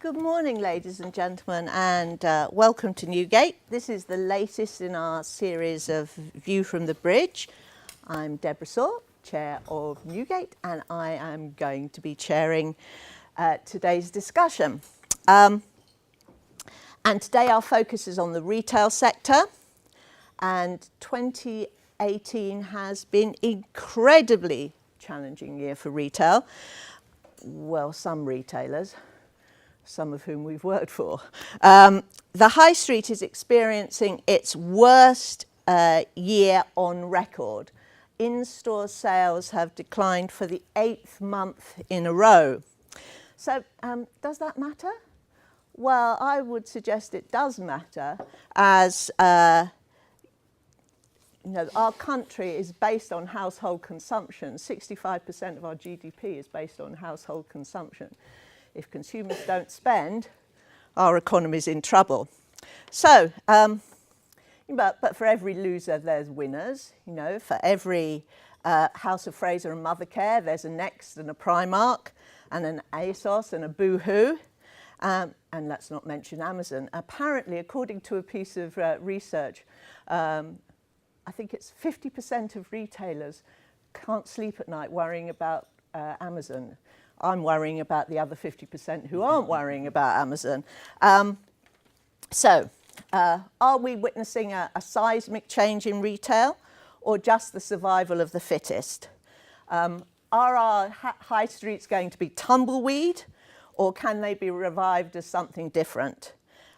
Good morning, ladies and gentlemen, and welcome to Newgate. This is the latest in our series of View from the Bridge. I'm Deborah Saw, Chair of Newgate, and I am going to be chairing today's discussion. And today our focus is on the retail sector, and 2018 has been incredibly challenging year for retail. Well, some retailers, some of whom we've worked for. The high street is experiencing its worst year on record. In-store sales have declined for the 8th month in a row. So does that matter? Well, I would suggest it does matter, as our country is based on household consumption. 65% of our GDP is based on household consumption. If consumers don't spend, our economy's in trouble. So, but for every loser, there's winners. For every House of Fraser and Mothercare, there's a Next and a Primark and an ASOS and a Boohoo. And let's not mention Amazon. Apparently, according to a piece of research, I think it's 50% of retailers can't sleep at night worrying about Amazon. I'm worrying about the other 50% who aren't worrying about Amazon. So, are we witnessing a seismic change in retail, or just the survival of the fittest? Are our high streets going to be tumbleweed, or can they be revived as something different?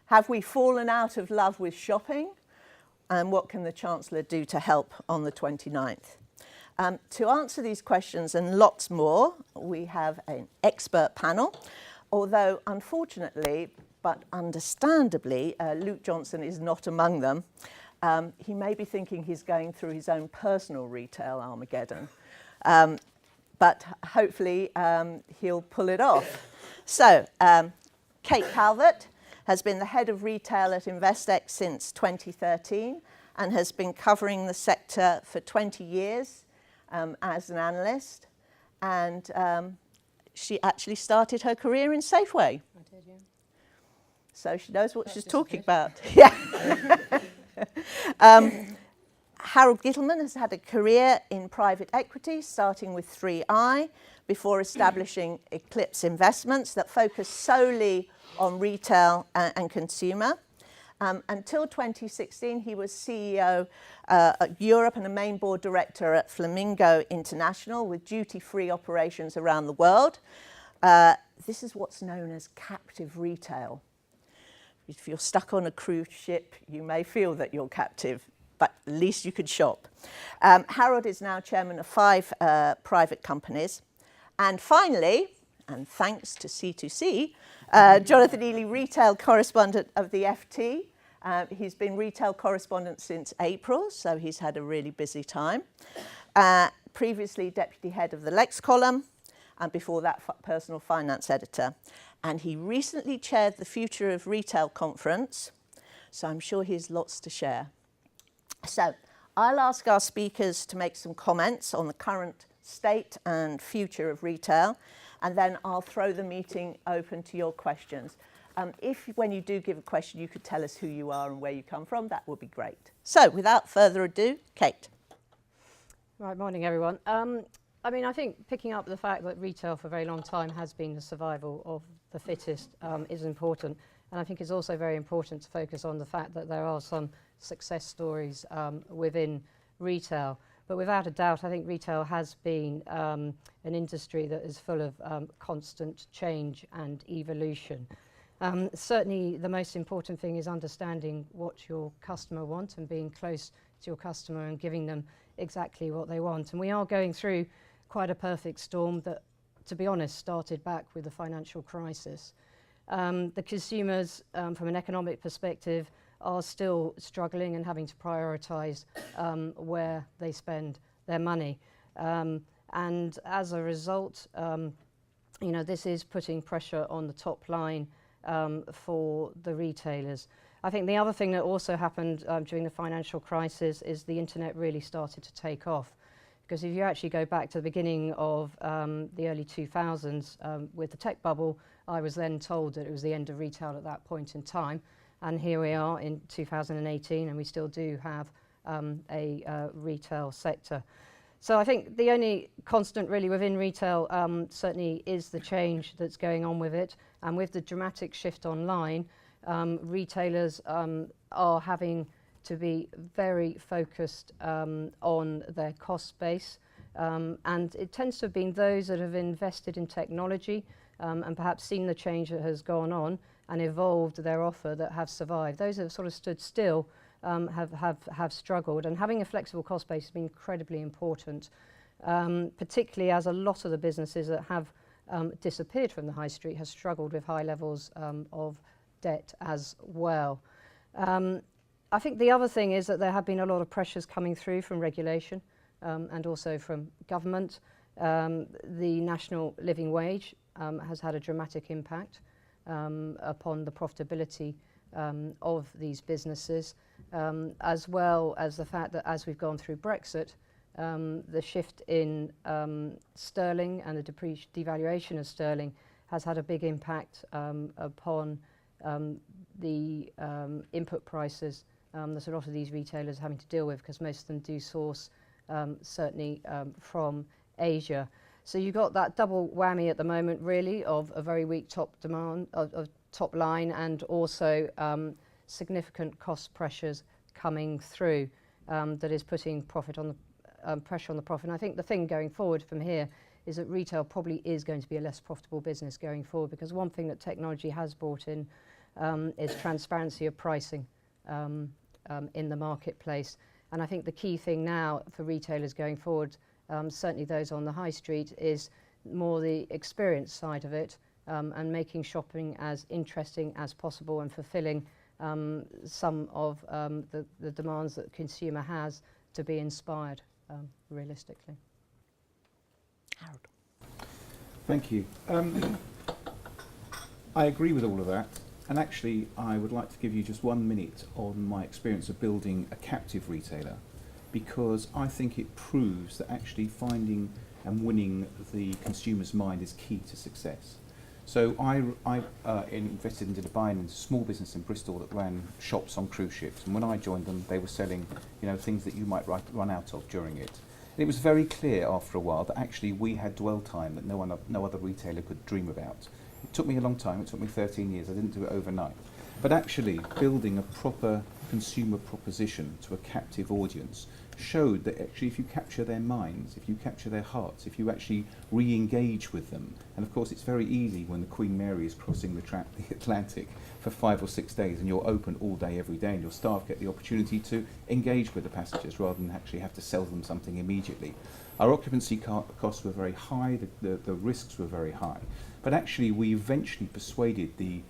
Have we fallen out of love with shopping? And what can the Chancellor do to help on the 29th? To answer these questions and lots more, we have an expert panel, although unfortunately, but understandably, Luke Johnson is not among them. He may be thinking he's going through his own personal retail Armageddon, but hopefully he'll pull it off. So, Kate Calvert has been the head of retail at Investec since 2013 and has been covering the sector for 20 years. As an analyst, and she actually started her career in Safeway. I did, yeah. So she knows what she's talking about. Yeah. Harold Gittleman has had a career in private equity, starting with 3i, before establishing Eclipse Investments that focus solely on retail and consumer. Until 2016, he was CEO at Europe and a main board director at Flamingo International with duty-free operations around the world. This is what's known as captive retail. If you're stuck on a cruise ship, you may feel that you're captive, but at least you could shop. Harold is now chairman of 5 private companies. And finally, and thanks to C2C, Jonathan Ely, retail correspondent of the FT. He's been retail correspondent since April, so he's had a really busy time. Previously deputy head of the Lex column, and before that personal finance editor. And he recently chaired the Future of Retail conference, so I'm sure he has lots to share. So I'll ask our speakers to make some comments on the current state and future of retail, and then I'll throw the meeting open to your questions. If, when you do give a question, you could tell us who you are and where you come from, that would be great. So, without further ado, Kate. Right, morning everyone. I think picking up the fact that retail for a very long time has been the survival of the fittest is important. And I think it's also very important to focus on the fact that there are some success stories within retail. But without a doubt, I think retail has been an industry that is full of constant change and evolution. Certainly the most important thing is understanding what your customer wants and being close to your customer and giving them exactly what they want. And we are going through quite a perfect storm that, to be honest, started back with the financial crisis. The consumers, from an economic perspective, are still struggling and having to prioritise where they spend their money. And as a result, this is putting pressure on the top line for the retailers. I think the other thing that also happened during the financial crisis is the internet really started to take off. Because if you actually go back to the beginning of the early 2000s with the tech bubble, I was then told that it was the end of retail at that point in time. And here we are in 2018, and we still do have a retail sector. So I think the only constant really within retail certainly is the change that's going on with it. And with the dramatic shift online, retailers are having to be very focused on their cost base. And it tends to have been those that have invested in technology and perhaps seen the change that has gone on and evolved their offer that have survived. Those that have sort of stood still have struggled, and having a flexible cost base has been incredibly important, particularly as a lot of the businesses that have disappeared from the high street has struggled with high levels of debt as well. I think the other thing is that there have been a lot of pressures coming through from regulation and also from government. The national living wage has had a dramatic impact upon the profitability of these businesses, as well as the fact that as we've gone through Brexit, the shift in sterling and the devaluation of sterling has had a big impact upon the input prices that a lot of these retailers are having to deal with, because most of them do source certainly from Asia. So you've got that double whammy at the moment really of a very weak top demand, of top line, and also significant cost pressures coming through that is putting profit on the pressure on the profit. And I think the thing going forward from here is that retail probably is going to be a less profitable business going forward, because one thing that technology has brought in is transparency of pricing in the marketplace. And I think the key thing now for retailers going forward, certainly those on the high street, is more the experience side of it, and making shopping as interesting as possible and fulfilling some of the demands that the consumer has to be inspired realistically. Harold. Thank you. I agree with all of that, and actually I would like to give you just 1 minute on my experience of building a captive retailer, because I think it proves that actually finding and winning the consumer's mind is key to success. So I invested into Dubai and a small business in Bristol that ran shops on cruise ships, and when I joined them they were selling, you know, things that you might run out of during it. And it was very clear after a while that actually we had dwell time that no other retailer could dream about. It took me a long time, it took me 13 years, I didn't do it overnight. But actually building a proper consumer proposition to a captive audience showed that actually if you capture their minds, if you capture their hearts, if you actually re-engage with them, and of course it's very easy when the Queen Mary is crossing the Atlantic for 5 or 6 days and you're open all day every day and your staff get the opportunity to engage with the passengers rather than actually have to sell them something immediately. Our occupancy costs were very high, the risks were very high, but actually we eventually persuaded the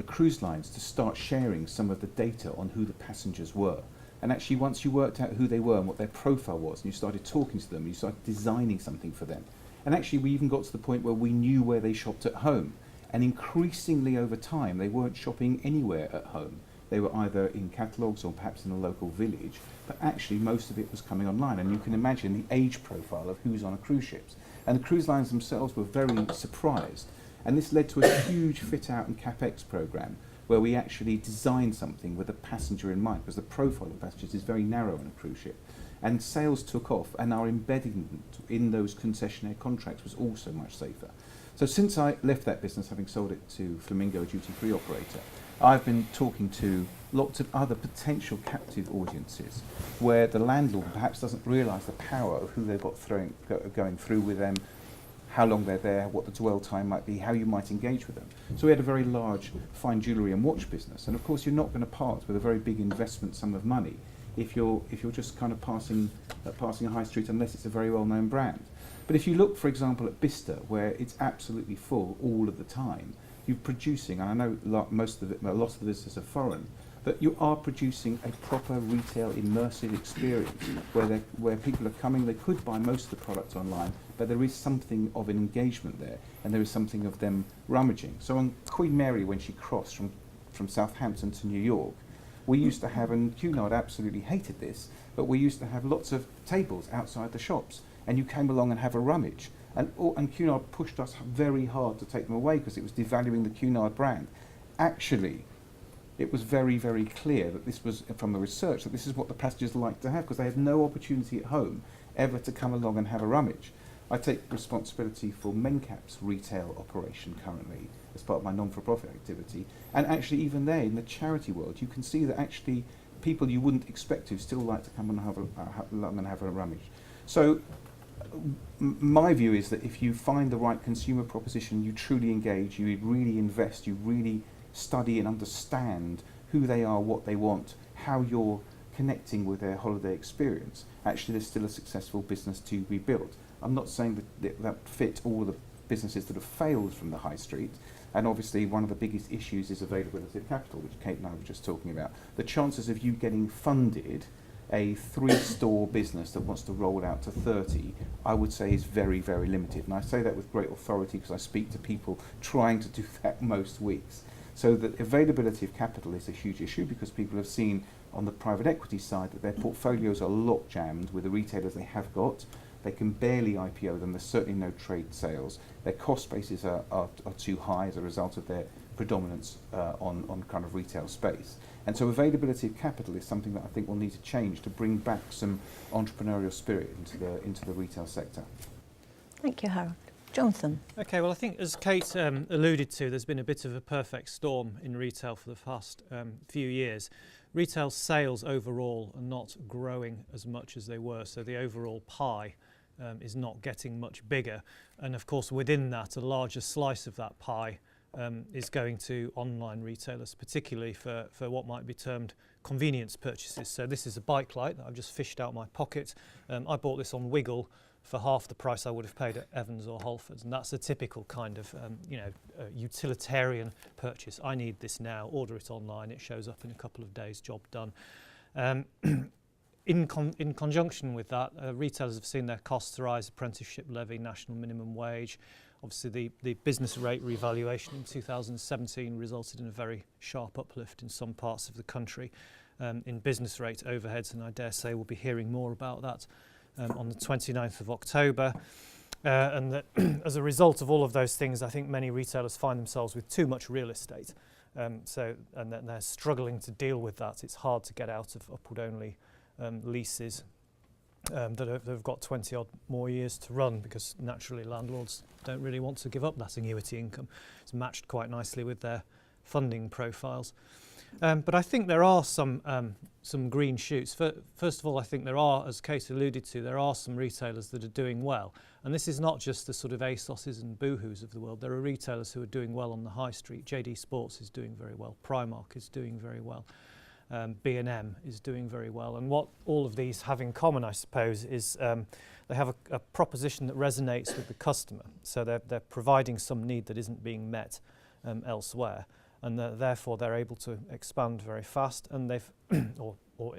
cruise lines to start sharing some of the data on who the passengers were. And actually once you worked out who they were and what their profile was, and you started talking to them, you started designing something for them. And actually we even got to the point where we knew where they shopped at home. And increasingly over time, they weren't shopping anywhere at home. They were either in catalogues or perhaps in a local village, but actually most of it was coming online. And you can imagine the age profile of who's on a cruise ships. And the cruise lines themselves were very surprised. And this led to a huge fit out and CapEx program, where we actually designed something with the passenger in mind, because the profile of passengers is very narrow on a cruise ship. And sales took off, and our embedding in those concessionaire contracts was also much safer. So since I left that business, having sold it to Flamingo, a duty-free operator, I've been talking to lots of other potential captive audiences, where the landlord perhaps doesn't realise the power of who they've got going through with them, how long they're there, what the dwell time might be, how you might engage with them. So we had a very large fine jewellery and watch business, and of course you're not going to part with a very big investment sum of money if you're just kind of passing a high street, unless it's a very well-known brand. But if you look, for example, at Bicester, where it's absolutely full all of the time, you're producing, and I know a lot of the visitors are foreign, but you are producing a proper retail immersive experience where people are coming. They could buy most of the products online, but there is something of an engagement there, and there is something of them rummaging. So on Queen Mary, when she crossed from Southampton to New York, We used to have, and Cunard absolutely hated this, but we used to have lots of tables outside the shops, and you came along and have a rummage. And Cunard pushed us very hard to take them away because it was devaluing the Cunard brand. Actually, it was very, very clear that this was, from the research, that this is what the passengers like to have because they had no opportunity at home ever to come along and have a rummage. I take responsibility for Mencap's retail operation currently as part of my non-for-profit activity. And actually even there, in the charity world, you can see that actually people you wouldn't expect to still like to come and have a rummage. So my view is that if you find the right consumer proposition, you truly engage, you really invest, you really study and understand who they are, what they want, how you're connecting with their holiday experience, actually there's still a successful business to be built. I'm not saying that fit all the businesses that have failed from the high street, and obviously one of the biggest issues is availability of capital, which Kate and I were just talking about. The chances of you getting funded a 3-store business that wants to roll out to 30, I would say is very, very limited. And I say that with great authority because I speak to people trying to do that most weeks. So the availability of capital is a huge issue because people have seen on the private equity side that their portfolios are lock jammed with the retailers they have got. They can barely IPO them, there's certainly no trade sales. Their cost bases are too high as a result of their predominance on kind of retail space. And so availability of capital is something that I think will need to change to bring back some entrepreneurial spirit into the retail sector. Thank you, Harold. Jonathan. Okay, well, I think as Kate alluded to, there's been a bit of a perfect storm in retail for the past few years. Retail sales overall are not growing as much as they were, so the overall pie is not getting much bigger. And of course, within that, a larger slice of that pie is going to online retailers, particularly for what might be termed convenience purchases. So this is a bike light that I've just fished out my pocket. I bought this on Wiggle for half the price I would have paid at Evans or Halfords, and that's a typical kind of utilitarian purchase. I need this now, order it online, it shows up in a couple of days, job done. In conjunction with that, retailers have seen their costs rise, apprenticeship levy, national minimum wage. Obviously the business rate revaluation in 2017 resulted in a very sharp uplift in some parts of the country in business rate overheads, and I dare say we'll be hearing more about that on the 29th of October. And that as a result of all of those things, I think many retailers find themselves with too much real estate. And that they're struggling to deal with that. It's hard to get out of upward-only leases that have got 20 odd more years to run because naturally landlords don't really want to give up that annuity income. It's matched quite nicely with their funding profiles. But I think there are some green shoots. First of all, I think there are, as Kate alluded to, there are some retailers that are doing well. And this is not just the sort of ASOS's and Boohoo's of the world. There are retailers who are doing well on the high street. JD Sports is doing very well. Primark is doing very well. B&M is doing very well. And what all of these have in common, I suppose, is they have a proposition that resonates with the customer. So they're providing some need that isn't being met elsewhere. And therefore they're able to expand very fast, and they've,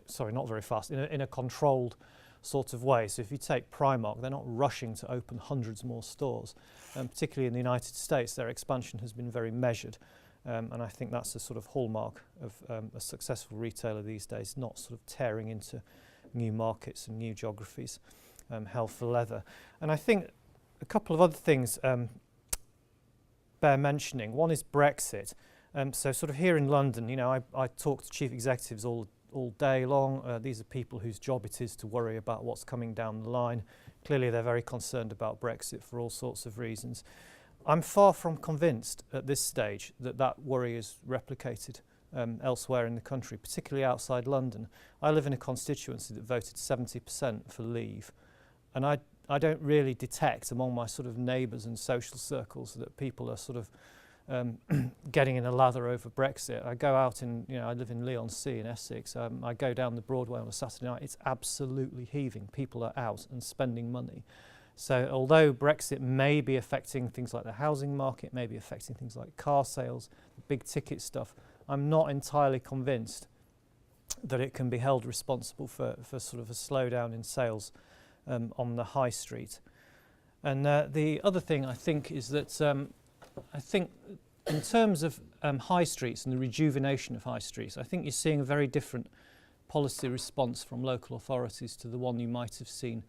sorry, not very fast, in a controlled sort of way. So if you take Primark, they're not rushing to open hundreds more stores. Particularly in the United States, their expansion has been very measured. And I think that's a sort of hallmark of a successful retailer these days, not sort of tearing into new markets and new geographies, hell for leather. And I think a couple of other things bear mentioning. One is Brexit. So sort of here in London, you know, I talk to chief executives all day long. These are people whose job it is to worry about what's coming down the line. Clearly they're very concerned about Brexit for all sorts of reasons. I'm far from convinced at this stage that that worry is replicated elsewhere in the country, particularly outside London. I live in a constituency that voted 70% for leave, and I don't really detect among my sort of neighbours and social circles that people are sort of getting in a lather over Brexit. I go out I live in Leigh-on-Sea in Essex. I go down the Broadway on a Saturday night. It's absolutely heaving. People are out and spending money. So although Brexit may be affecting things like the housing market, may be affecting things like car sales, big ticket stuff, I'm not entirely convinced that it can be held responsible for sort of a slowdown in sales on the high street. And the other thing I think is that I think in terms of high streets and the rejuvenation of high streets, I think you're seeing a very different policy response from local authorities to the one you might have seen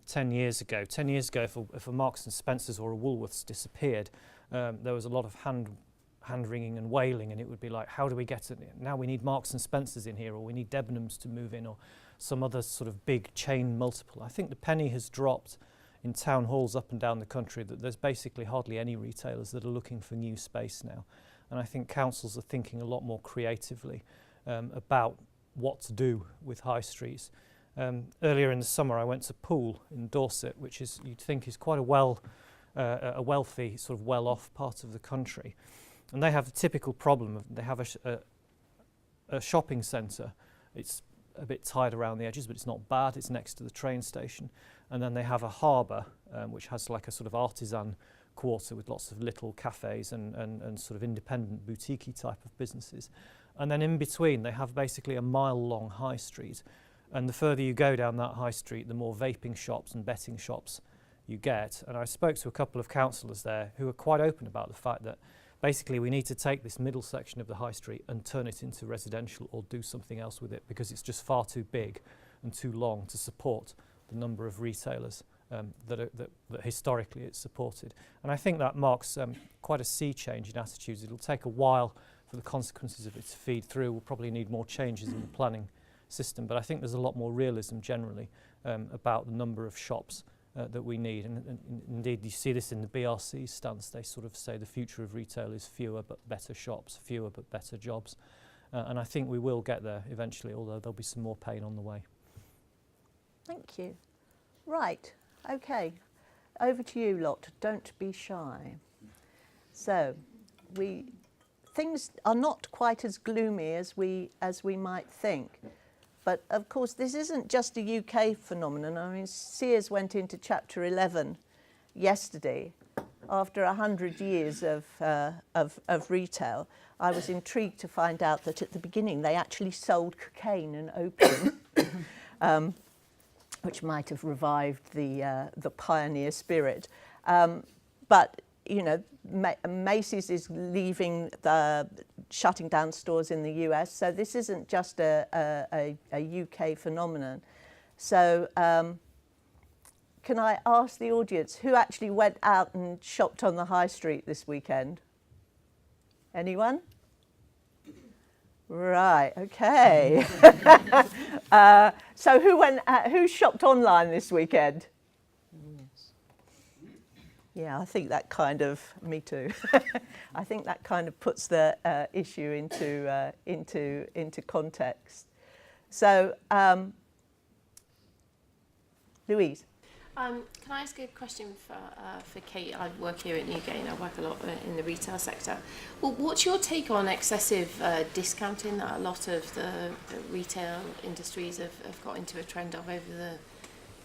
10 years ago. 10 years ago, if a Marks and Spencer's or a Woolworths disappeared, there was a lot of hand-wringing and wailing, and it would be like, how do we get it? Now we need Marks and Spencer's in here, or we need Debenhams to move in, or some other sort of big chain multiple. I think the penny has dropped in town halls up and down the country that there's basically hardly any retailers that are looking for new space now. And I think councils are thinking a lot more creatively about what to do with high streets. Earlier in the summer I went to Poole in Dorset, which is, you'd think, is quite a wealthy, sort of well-off part of the country. And they have the typical problem of they have a shopping centre. It's a bit tied around the edges, but it's not bad. It's next to the train station. And then they have a harbour, which has like a sort of artisan quarter with lots of little cafes and sort of independent boutique-y type of businesses. And then in between, they have basically a mile-long high street. And the further you go down that high street, the more vaping shops and betting shops you get. And I spoke to a couple of councillors there who are quite open about the fact that basically we need to take this middle section of the high street and turn it into residential or do something else with it, because it's just far too big and too long to support the number of retailers that historically it's supported. And I think that marks quite a sea change in attitudes. It'll take a while for the consequences of it to feed through. We'll probably need more changes in the planning system, but I think there's a lot more realism generally about the number of shops that we need. And indeed, you see this in the BRC stance. They sort of say the future of retail is fewer but better shops, fewer but better jobs. And I think we will get there eventually, although there'll be some more pain on the way. Thank you. Right, okay. Over to you lot. Don't be shy. So, things are not quite as gloomy as we might think. But of course, this isn't just a UK phenomenon. I mean, Sears went into Chapter 11 yesterday. After 100 years of retail, I was intrigued to find out that at the beginning they actually sold cocaine and opium, which might have revived the pioneer spirit. But you know, Macy's is shutting down stores in the US, so this isn't just a UK phenomenon. So can I ask the audience, who actually went out and shopped on the high street this weekend? Anyone? Right, okay. So who shopped online this weekend? Yeah, I think that kind of, me too. I think that kind of puts the issue into context. So, Louise. Can I ask a question for Kate? I work here at Newgate and I work a lot in the retail sector. Well, what's your take on excessive discounting that a lot of the retail industries have got into a trend of over the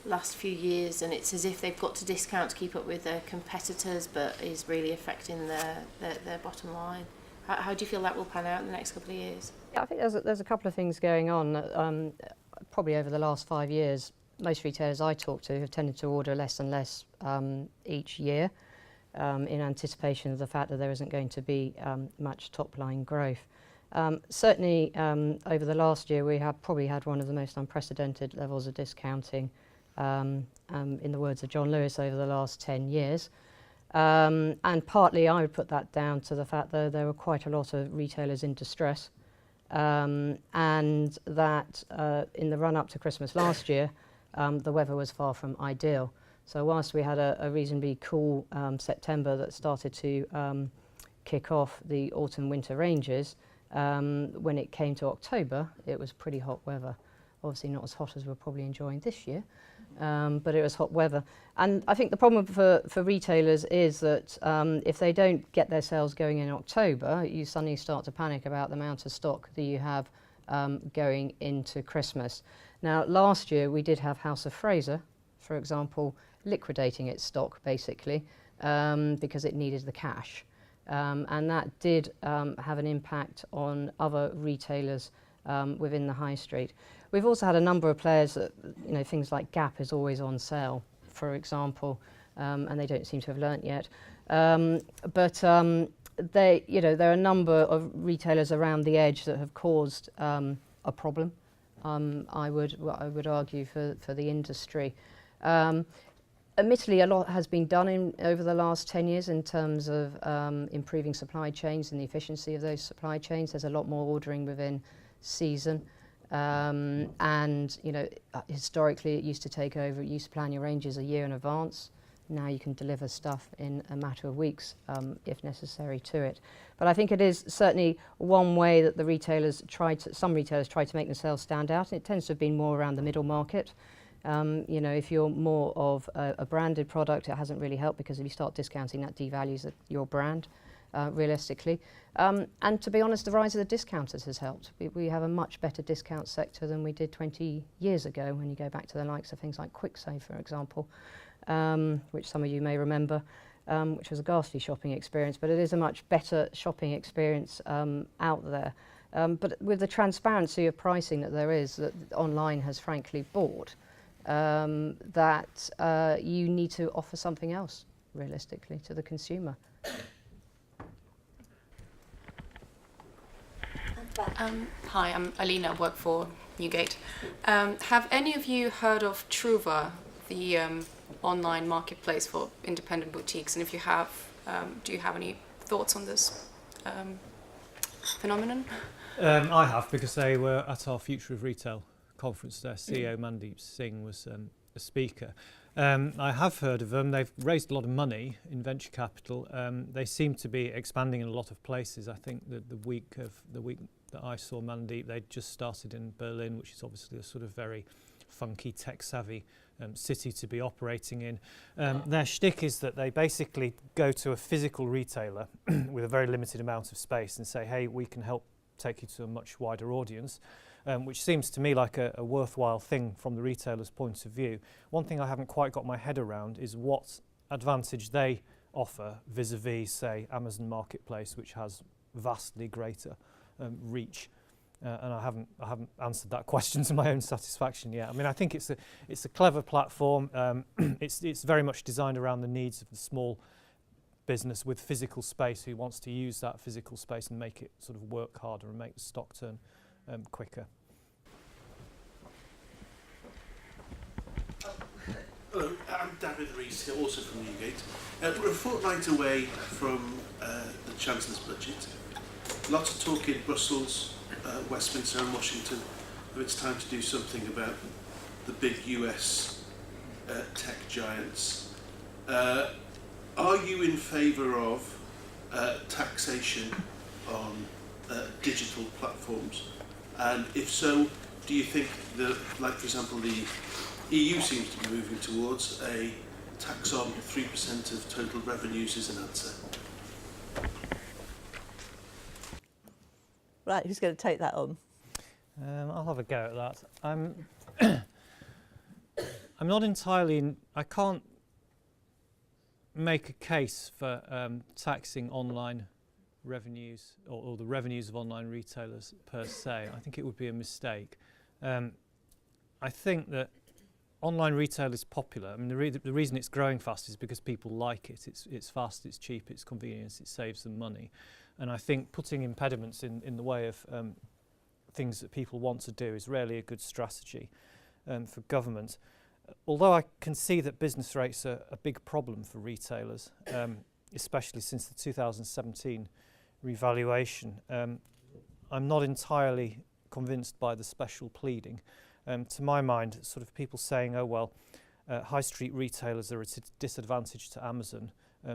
last few years, and it's as if they've got to discount to keep up with their competitors, but is really affecting their bottom line? How do you feel that will pan out in the next couple of years? Yeah, I think there's a couple of things going on. Probably over the last 5 years, most retailers I talk to have tended to order less and less each year in anticipation of the fact that there isn't going to be much top-line growth. Certainly, over the last year, we have probably had one of the most unprecedented levels of discounting, in the words of John Lewis, over the last 10 years. And partly I would put that down to the fact that there were quite a lot of retailers in distress, and that in the run-up to Christmas last year, the weather was far from ideal. So whilst we had a reasonably cool September that started to kick off the autumn-winter ranges, when it came to October, it was pretty hot weather. Obviously not as hot as we're probably enjoying this year, but it was hot weather. And I think the problem for retailers is that if they don't get their sales going in October, you suddenly start to panic about the amount of stock that you have going into Christmas. Now, last year we did have House of Fraser, for example, liquidating its stock basically because it needed the cash. And that did have an impact on other retailers within the high street. We've also had a number of players that, you know, things like Gap is always on sale, for example, and they don't seem to have learnt yet. But there are a number of retailers around the edge that have caused a problem. I would argue for the industry. Admittedly, a lot has been done over the last 10 years in terms of improving supply chains and the efficiency of those supply chains. There's a lot more ordering within season. And, historically it used to plan your ranges a year in advance. Now you can deliver stuff in a matter of weeks, if necessary, to it. But I think it is certainly one way that some retailers try to make themselves stand out, and it tends to have been more around the middle market. If you're more of a branded product, it hasn't really helped, because if you start discounting, that devalues your brand, realistically. And to be honest, the rise of the discounters has helped. We have a much better discount sector than we did 20 years ago, when you go back to the likes of things like QuickSave, for example, which some of you may remember, which was a ghastly shopping experience, but it is a much better shopping experience out there. But with the transparency of pricing that there is, that online has frankly bought, that you need to offer something else, realistically, to the consumer. Hi, I'm Alina, work for Newgate. Have any of you heard of Truva, the online marketplace for independent boutiques? And if you have, do you have any thoughts on this phenomenon? I have, because they were at our Future of Retail conference. Their CEO Mandeep Singh was a speaker. I have heard of them. They've raised a lot of money in venture capital. They seem to be expanding in a lot of places. I think that the week that I saw Mandeep, they'd just started in Berlin, which is obviously a sort of very funky, tech-savvy city to be operating in. Their shtick is that they basically go to a physical retailer with a very limited amount of space and say, hey, we can help take you to a much wider audience, which seems to me like a worthwhile thing from the retailer's point of view. One thing I haven't quite got my head around is what advantage they offer vis-a-vis, say, Amazon Marketplace, which has vastly greater reach. And I haven't answered that question to my own satisfaction yet. I mean, I think it's a clever platform. It's very much designed around the needs of the small business with physical space who wants to use that physical space and make it sort of work harder and make the stock turn quicker. Hello, I'm David Rees here, also from Newgate. We're a fortnight away from the Chancellor's budget. Lots of talk in Brussels, Westminster and Washington, that it's time to do something about the big US tech giants. Are you in favour of taxation on digital platforms? And if so, do you think that, like for example, the EU seems to be moving towards a tax on 3% of total revenues is an answer? Right, who's going to take that on? I'll have a go at that. I'm not entirely. I can't make a case for taxing online revenues or the revenues of online retailers per se. I think it would be a mistake. I think that online retail is popular. I mean, the reason it's growing fast is because people like it. It's fast, it's cheap, it's convenient, it saves them money. And I think putting impediments in the way of things that people want to do is rarely a good strategy for government. Although I can see that business rates are a big problem for retailers, especially since the 2017 revaluation, I'm not entirely convinced by the special pleading. To my mind, sort of people saying, oh well, high street retailers are at a disadvantage to Amazon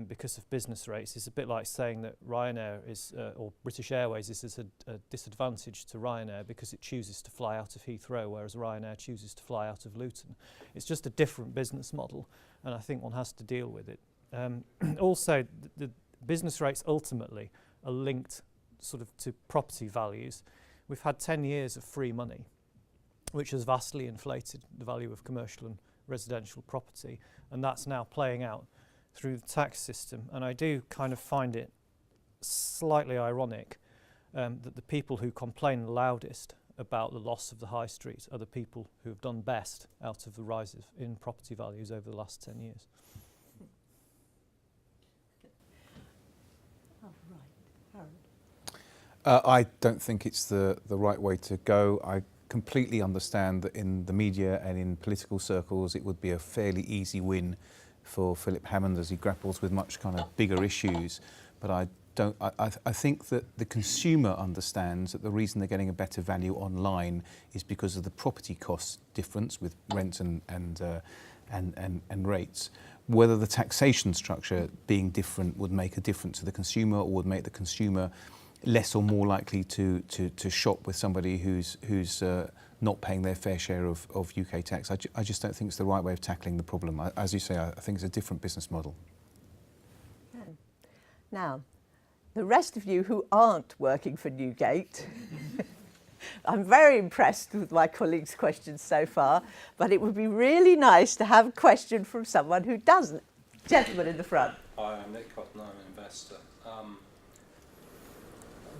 because of business rates is a bit like saying that Ryanair is, or British Airways is at a disadvantage to Ryanair because it chooses to fly out of Heathrow, whereas Ryanair chooses to fly out of Luton. It's just a different business model, and I think one has to deal with it. Also, the business rates ultimately are linked sort of to property values. We've had 10 years of free money, which has vastly inflated the value of commercial and residential property, and that's now playing out through the tax system. And I do kind of find it slightly ironic that the people who complain the loudest about the loss of the high street are the people who have done best out of the rise in property values over the last 10 years. Oh, right. I don't think it's the right way to go. I completely understand that in the media and in political circles it would be a fairly easy win for Philip Hammond as he grapples with much kind of bigger issues. But I think that the consumer understands that the reason they're getting a better value online is because of the property cost difference with rent and rates. Whether the taxation structure being different would make a difference to the consumer or would make the consumer less or more likely to shop with somebody who's not paying their fair share of UK tax. I just don't think it's the right way of tackling the problem. As you say, I think it's a different business model. Now, the rest of you who aren't working for Newgate, I'm very impressed with my colleagues' questions so far, but it would be really nice to have a question from someone who doesn't. Gentleman in the front. Hi, I'm Nick Cotton, I'm an investor.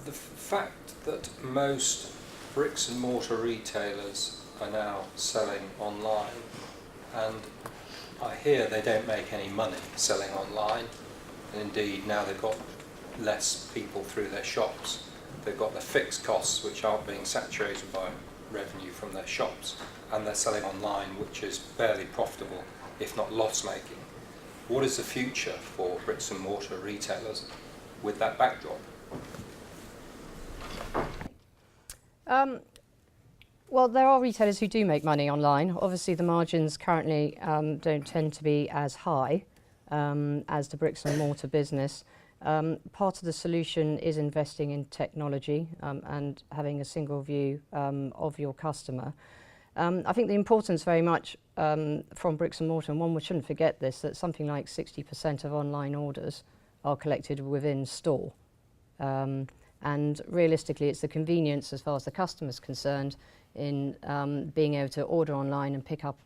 The fact that most bricks and mortar retailers are now selling online, and I hear they don't make any money selling online, and indeed now they've got less people through their shops. They've got their fixed costs which aren't being saturated by revenue from their shops, and they're selling online, which is barely profitable, if not loss-making. What is the future for bricks and mortar retailers with that backdrop? Well, there are retailers who do make money online. Obviously, the margins currently don't tend to be as high as the bricks and mortar business. Part of the solution is investing in technology and having a single view of your customer. I think the importance very much from bricks and mortar, and one we shouldn't forget this, that something like 60% of online orders are collected within store. And realistically, it's the convenience as far as the customer's concerned in being able to order online and pick up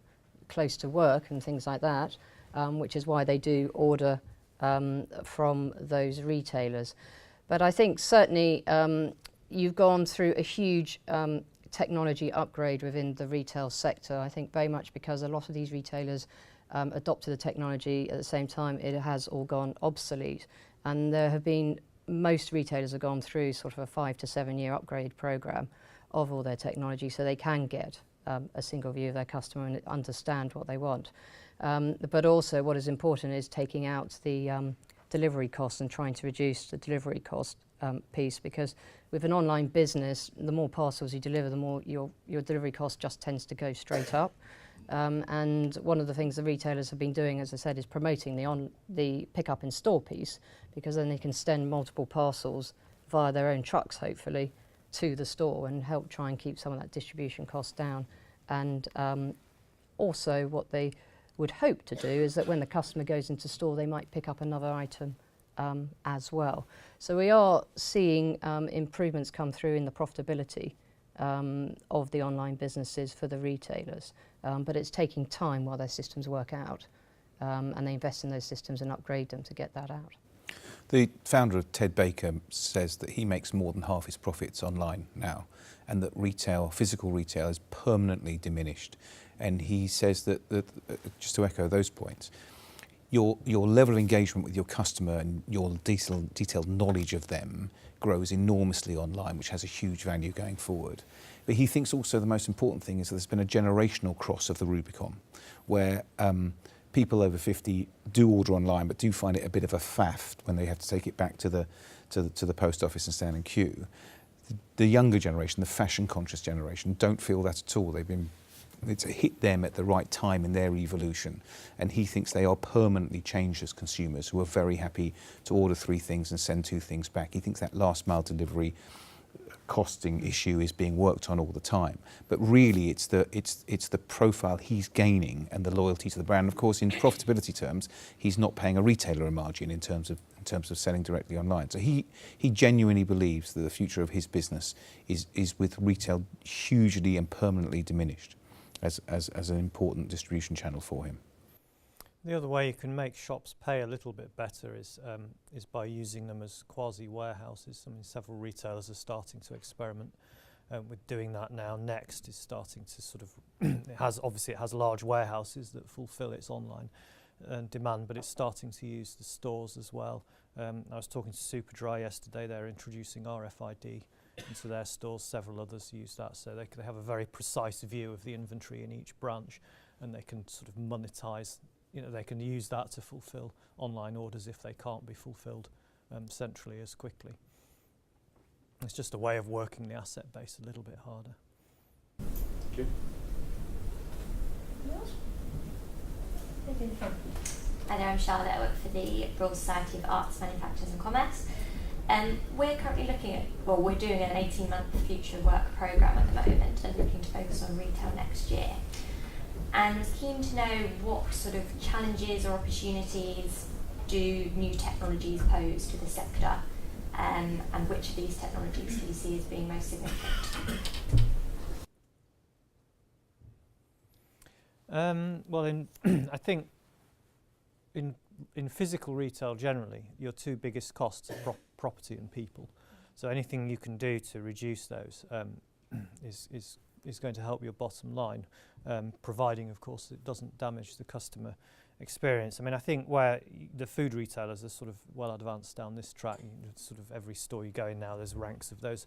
close to work and things like that, which is why they do order from those retailers. But I think certainly you've gone through a huge technology upgrade within the retail sector. I think very much because a lot of these retailers adopted the technology at the same time it has all gone obsolete, and there have been most retailers have gone through sort of a 5 to 7 year upgrade program of all their technology so they can get a single view of their customer and understand what they want. But also what is important is taking out the delivery costs and trying to reduce the delivery cost piece, because with an online business, the more parcels you deliver, the more your delivery cost just tends to go straight up. And one of the things the retailers have been doing, as I said, is promoting the pick up in store piece, because then they can send multiple parcels via their own trucks, hopefully, to the store and help try and keep some of that distribution cost down. And also what they would hope to do is that when the customer goes into store, they might pick up another item as well. So we are seeing improvements come through in the profitability of the online businesses for the retailers. But it's taking time while their systems work out, and they invest in those systems and upgrade them to get that out. The founder of Ted Baker says that he makes more than half his profits online now, and that physical retail is permanently diminished. And he says that just to echo those points, your level of engagement with your customer and your detailed knowledge of them grows enormously online, which has a huge value going forward. But he thinks also the most important thing is that there's been a generational cross of the Rubicon, where people over 50 do order online, but do find it a bit of a faff when they have to take it back to the post office and stand in queue. The younger generation, the fashion-conscious generation, don't feel that at all. It's hit them at the right time in their evolution, and he thinks they are permanently changed as consumers who are very happy to order 3 things and send 2 things back. He thinks that last mile delivery costing issue is being worked on all the time, but really it's the profile he's gaining and the loyalty to the brand. Of course, in profitability terms, he's not paying a retailer a margin in terms of selling directly online. So he genuinely believes that the future of his business is with retail hugely and permanently diminished as an important distribution channel for him. The other way you can make shops pay a little bit better is by using them as quasi-warehouses. I mean, several retailers are starting to experiment with doing that now. Next is starting to sort of, it has large warehouses that fulfil its online demand, but it's starting to use the stores as well I was talking to Superdry yesterday. They're introducing RFID into their stores. Several others use that, so they have a very precise view of the inventory in each branch, and they can sort of monetize. They can use that to fulfill online orders if they can't be fulfilled centrally as quickly. It's just a way of working the asset base a little bit harder. Thank you. Hi there, I'm Charlotte. I work for the Royal Society of Arts, Manufacturers and Commerce. We're currently we're doing an 18-month future work programme at the moment and looking to focus on retail next year. And I was keen to know what sort of challenges or opportunities do new technologies pose to the sector, and which of these technologies do you see as being most significant? I think in physical retail generally, your two biggest costs are property and people. So anything you can do to reduce those is going to help your bottom line, providing, of course, it doesn't damage the customer experience. I mean, I think where the food retailers are sort of well advanced down this track, sort of every store you go in now, there's ranks of those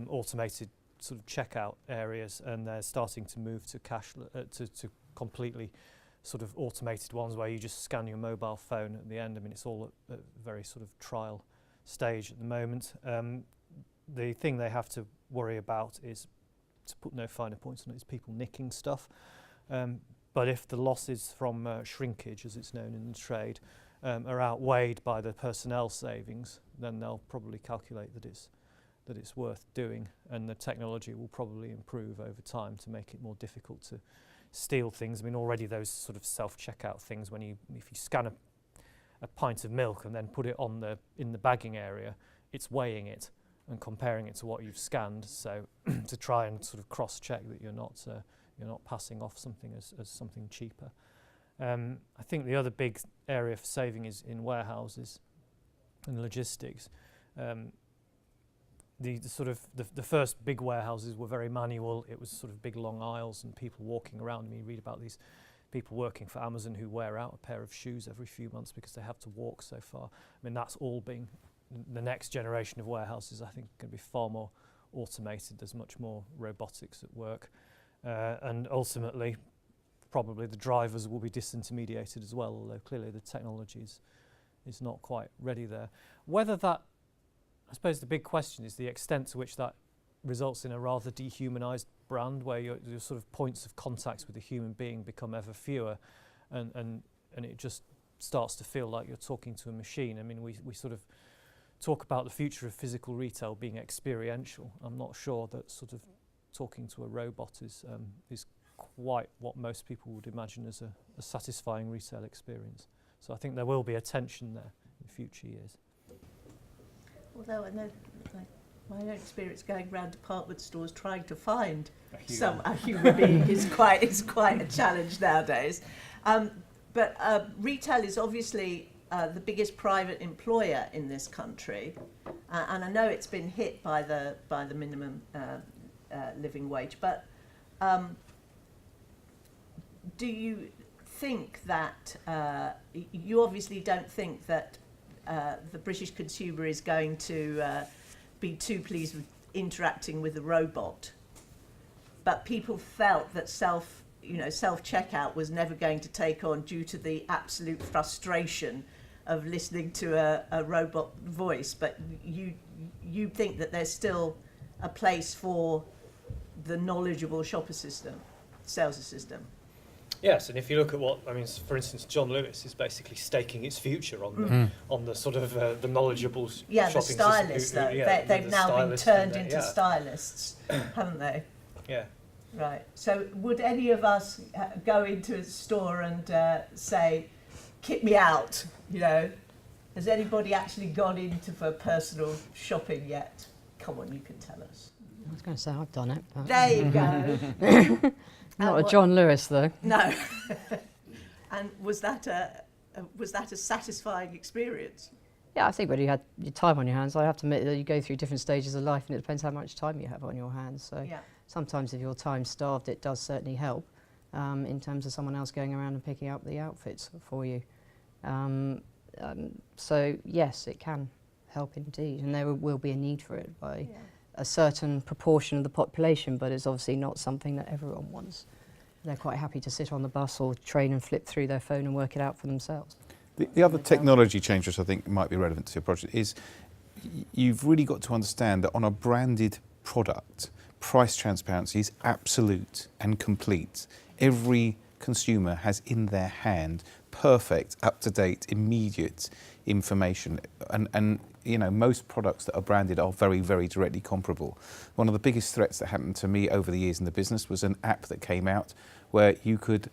automated sort of checkout areas, and they're starting to move to to completely sort of automated ones where you just scan your mobile phone at the end. I mean, it's all at a very sort of trial stage at the moment. The thing they have to worry about is, to put no finer points on it, is people nicking stuff. But if the losses from shrinkage, as it's known in the trade, are outweighed by the personnel savings, then they'll probably calculate that it's worth doing, and the technology will probably improve over time to make it more difficult to steal things. I mean, already those sort of self-checkout things, if you scan a pint of milk and then put it in the bagging area, it's weighing it and comparing it to what you've scanned, so to try and sort of cross-check that you're not passing off something as something cheaper. I think the other big area for saving is in warehouses and logistics. The first big warehouses were very manual. It was sort of big long aisles and people walking around. I mean, you read about these people working for Amazon who wear out a pair of shoes every few months because they have to walk so far. I mean, that's all being, the next generation of warehouses, I think, going to be far more automated. There's much more robotics at work. And ultimately, probably the drivers will be disintermediated as well, although clearly the technology is not quite ready there. Whether that, I suppose the big question is the extent to which that results in a rather dehumanised brand, where your sort of points of contact with a human being become ever fewer, and it just starts to feel like you're talking to a machine. I mean, we sort of talk about the future of physical retail being experiential. I'm not sure that sort of talking to a robot is quite what most people would imagine as a satisfying retail experience. So I think there will be a tension there in future years. Although I know, like, my own experience going around department stores trying to find a human being is quite a challenge nowadays. But retail is obviously the biggest private employer in this country, and I know it's been hit by the minimum living wage. But do you think that you obviously don't think that the British consumer is going to be too pleased with interacting with a robot, but people felt that self-checkout was never going to take on due to the absolute frustration of listening to a robot voice. But you think that there's still a place for the knowledgeable shopper system, sales system? Yes, and if you look at what, I mean, for instance, John Lewis is basically staking its future on the sort of the knowledgeable shopping the stylists, system. They've now been turned into stylists, haven't they? Yeah. Right. So would any of us go into a store and say, "Kick me out"? You know, has anybody actually gone into for personal shopping yet? Come on, you can tell us. I was going to say I've done it. But There you go. not a John Lewis though. No. And was that a satisfying experience? Yeah, I think when you had your time on your hands, I have to admit that you go through different stages of life, and it depends how much time you have on your hands. So Yeah. sometimes if you're time starved, it does certainly help in terms of someone else going around and picking up the outfits for you. So yes, it can help indeed, and there will be a need for it by a certain proportion of the population, but it's obviously not something that everyone wants. They're quite happy to sit on the bus or train and flip through their phone and work it out for themselves. The other technology change which I think might be relevant to your project is you've really got to understand that on a branded product, price transparency is absolute and complete. Every consumer has in their hand perfect, up-to-date, immediate information, and you know, most products that are branded are very, very directly comparable. One of the biggest threats that happened to me over the years in the business was an app that came out where you could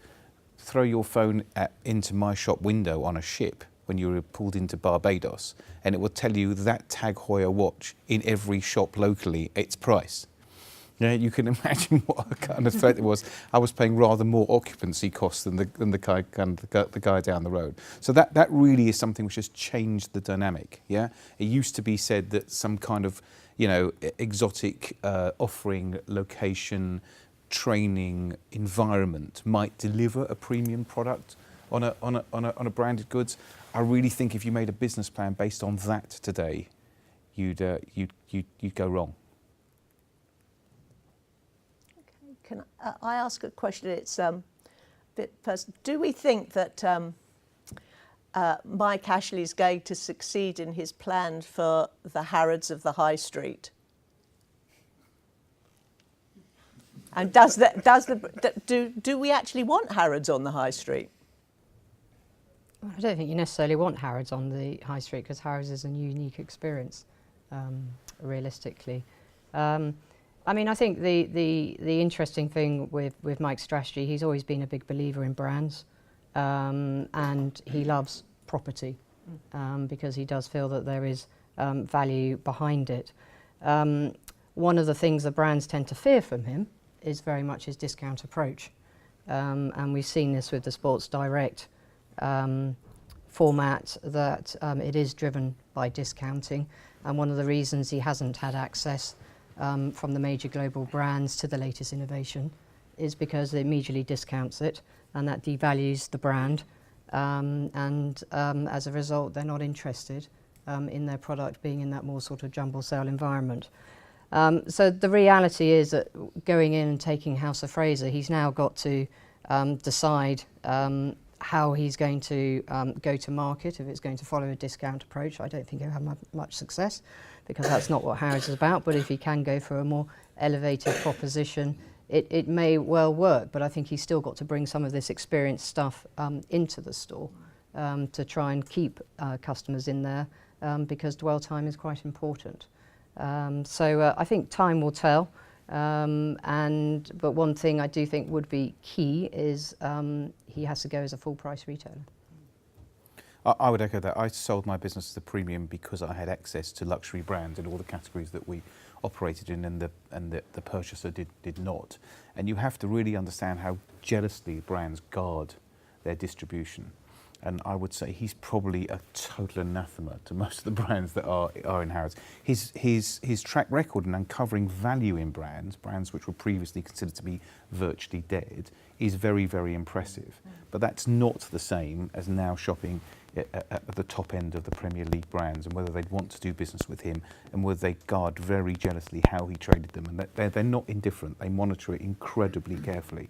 throw your phone into my shop window on a ship when you were pulled into Barbados, and it would tell you that Tag Heuer watch in every shop locally, its price. Yeah, you can imagine what a kind of threat it was. I was paying rather more occupancy costs than the guy down the road. So that really is something which has changed the dynamic. Yeah, it used to be said that some kind of, you know, exotic offering, location, training, environment might deliver a premium product on a branded goods. I really think if you made a business plan based on that today, you'd go wrong. Can I ask a question? It's a bit personal. Do we think that Mike Ashley is going to succeed in his plan for the Harrods of the High Street? And do we actually want Harrods on the High Street? I don't think you necessarily want Harrods on the High Street, because Harrods is a unique experience, realistically. I mean, I think the interesting thing with Mike's strategy, he's always been a big believer in brands, and he loves property, because he does feel that there is value behind it. One of the things the brands tend to fear from him is very much his discount approach, and we've seen this with the Sports Direct format, that it is driven by discounting, and one of the reasons he hasn't had access from the major global brands to the latest innovation is because it immediately discounts it, and that devalues the brand, and as a result they're not interested in their product being in that more sort of jumble sale environment. So the reality is that going in and taking House of Fraser, he's now got to decide how he's going to go to market, if it's going to follow a discount approach. I don't think he'll have much success, because that's not what Harrods is about, but if he can go for a more elevated proposition, it may well work, but I think he's still got to bring some of this experienced stuff into the store to try and keep customers in there, because dwell time is quite important. So I think time will tell, but one thing I do think would be key is he has to go as a full price retailer. I would echo that. I sold my business as a premium because I had access to luxury brands in all the categories that we operated in, and the purchaser did not. And you have to really understand how jealously brands guard their distribution. And I would say he's probably a total anathema to most of the brands that are in Harrods. His track record in uncovering value in brands which were previously considered to be virtually dead, is very, very impressive. But that's not the same as now shopping at the top end of the Premier League brands, and whether they'd want to do business with him, and whether they guard very jealously how he traded them. And they're not indifferent. They monitor it incredibly carefully.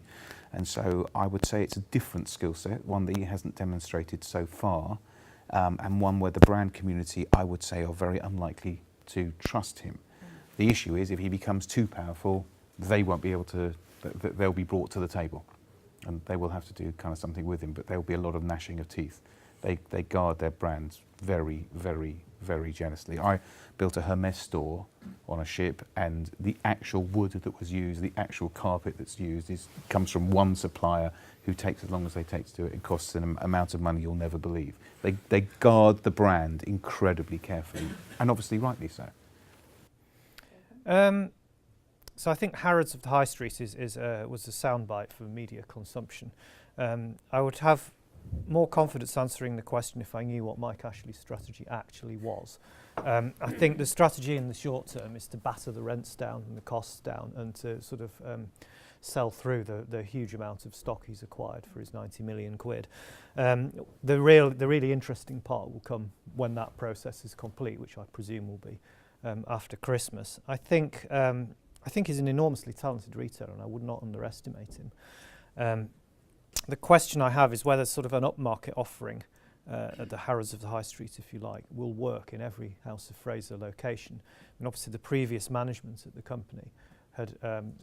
And so I would say it's a different skill set, one that he hasn't demonstrated so far, and one where the brand community, I would say, are very unlikely to trust him. The issue is if he becomes too powerful, they won't be able to, they'll be brought to the table, and they will have to do kind of something with him, but there will be a lot of gnashing of teeth. They guard their brands very, very, very jealously. I built a Hermes store on a ship, and the actual wood that was used, the actual carpet that's used, comes from one supplier who takes as long as they take to do it. It costs an amount of money you'll never believe. They guard the brand incredibly carefully, and obviously rightly so. So I think Harrods of the High Street was a soundbite for media consumption. I would have more confidence answering the question if I knew what Mike Ashley's strategy actually was. I think the strategy in the short term is to batter the rents down and the costs down, and to sort of sell through the huge amount of stock he's acquired for his 90 million quid. The really interesting part will come when that process is complete, which I presume will be after Christmas. I think he's an enormously talented retailer, and I would not underestimate him. The question I have is whether sort of an upmarket offering at the Harrods of the High Street, if you like, will work in every House of Fraser location. And obviously the previous management at the company had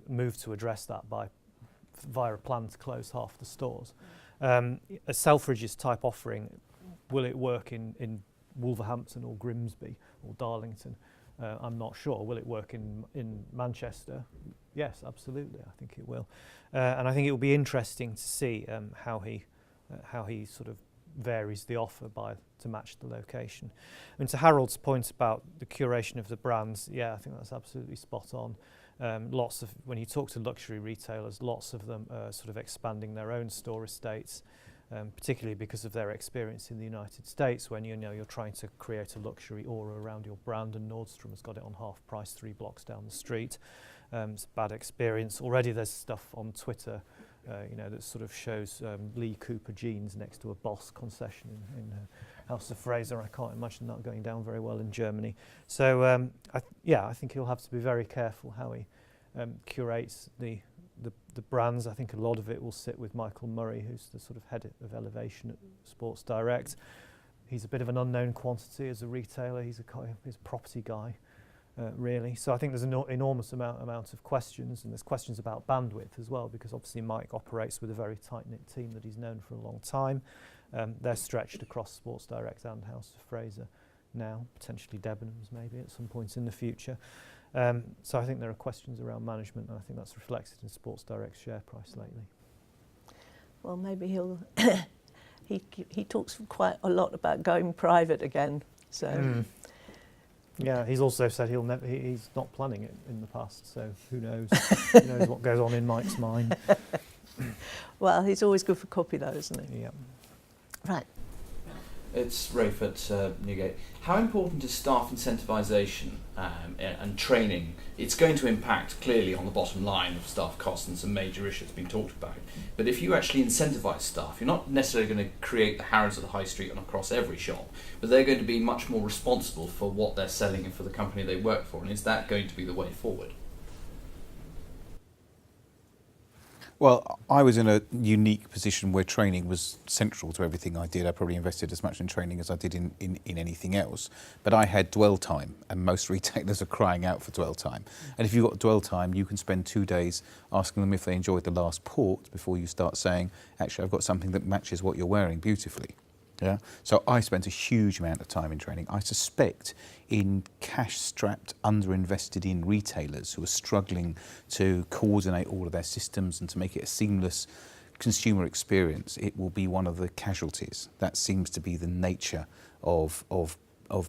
moved to address that via a plan to close half the stores. A Selfridges type offering, will it work in Wolverhampton or Grimsby or Darlington? I'm not sure. Will it work in Manchester? Yes, absolutely. I think it will. And I think it will be interesting to see how he sort of varies the offer to match the location. I mean, to Harold's point about the curation of the brands, yeah, I think that's absolutely spot on. When you talk to luxury retailers, lots of them are sort of expanding their own store estates, particularly because of their experience in the United States, when you're trying to create a luxury aura around your brand, and Nordstrom has got it on half price 3 blocks down the street. It's a bad experience. Already there's stuff on Twitter that sort of shows Lee Cooper jeans next to a Boss concession in House of Fraser. I can't imagine that going down very well in Germany. So I think he'll have to be very careful how he curates the brands. I think a lot of it will sit with Michael Murray, who's the sort of head of elevation at Sports Direct. He's a bit of an unknown quantity as a retailer. He's a property guy. Really. So I think there's an enormous amount of questions, and there's questions about bandwidth as well, because obviously Mike operates with a very tight-knit team that he's known for a long time. They're stretched across Sports Direct and House of Fraser now, potentially Debenhams maybe at some point in the future. So I think there are questions around management, and I think that's reflected in Sports Direct's share price lately. Well, maybe he'll he talks quite a lot about going private again, so yeah, he's also said he's not planning it in the past, so who knows? Who knows what goes on in Mike's mind? Well, he's always good for copy though, isn't he? Yeah. Right. It's Rafe at Newgate. How important is staff incentivisation and training? It's going to impact clearly on the bottom line of staff costs, and some major issues being talked about. But if you actually incentivise staff, you're not necessarily going to create the Harrods of the High Street and across every shop, but they're going to be much more responsible for what they're selling and for the company they work for. And is that going to be the way forward? Well, I was in a unique position where training was central to everything I did. I probably invested as much in training as I did in anything else. But I had dwell time, and most retailers are crying out for dwell time. And if you've got dwell time, you can spend 2 days asking them if they enjoyed the last port before you start saying, actually, I've got something that matches what you're wearing beautifully. Yeah. So I spent a huge amount of time in training. I suspect in cash-strapped, under-invested in retailers who are struggling to coordinate all of their systems and to make it a seamless consumer experience, it will be one of the casualties. That seems to be the nature of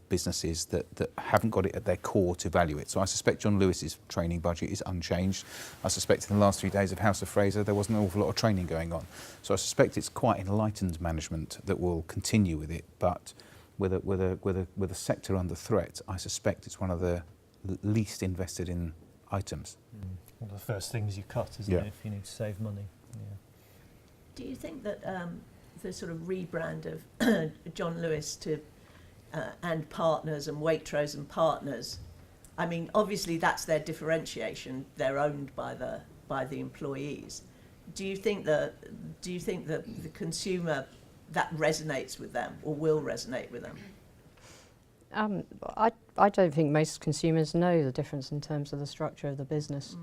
businesses that haven't got it at their core to value it. So I suspect John Lewis's training budget is unchanged. I suspect in the last 3 days of House of Fraser there wasn't an awful lot of training going on. So I suspect it's quite enlightened management that will continue with it, but with a sector under threat, I suspect it's one of the least invested in items. One of the first things you cut, isn't it, if you need to save money. Yeah. Do you think that the sort of rebrand of John Lewis to and Partners and Waitrose and Partners, I mean, obviously that's their differentiation. They're owned by the employees. Do you think that the consumer, that resonates with them or will resonate with them? I don't think most consumers know the difference in terms of the structure of the business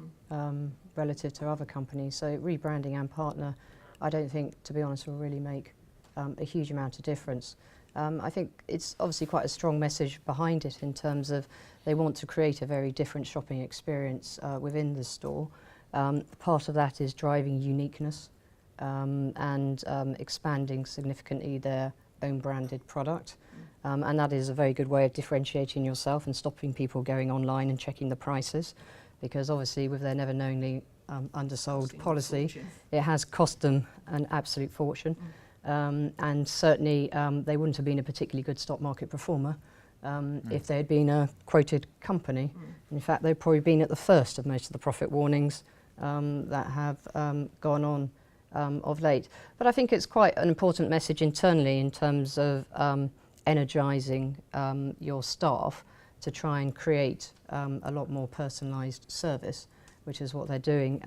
relative to other companies. So rebranding and Partner, I don't think, to be honest, will really make a huge amount of difference. I think it's obviously quite a strong message behind it in terms of they want to create a very different shopping experience within the store. Part of that is driving uniqueness and expanding significantly their own branded product. And that is a very good way of differentiating yourself and stopping people going online and checking the prices, because obviously with their never knowingly undersold policy, it has cost them an absolute fortune. And certainly they wouldn't have been a particularly good stock market performer if they had been a quoted company. In fact, they'd probably been at the first of most of the profit warnings that have gone on of late. But I think it's quite an important message internally in terms of energising your staff to try and create a lot more personalised service, which is what they're doing.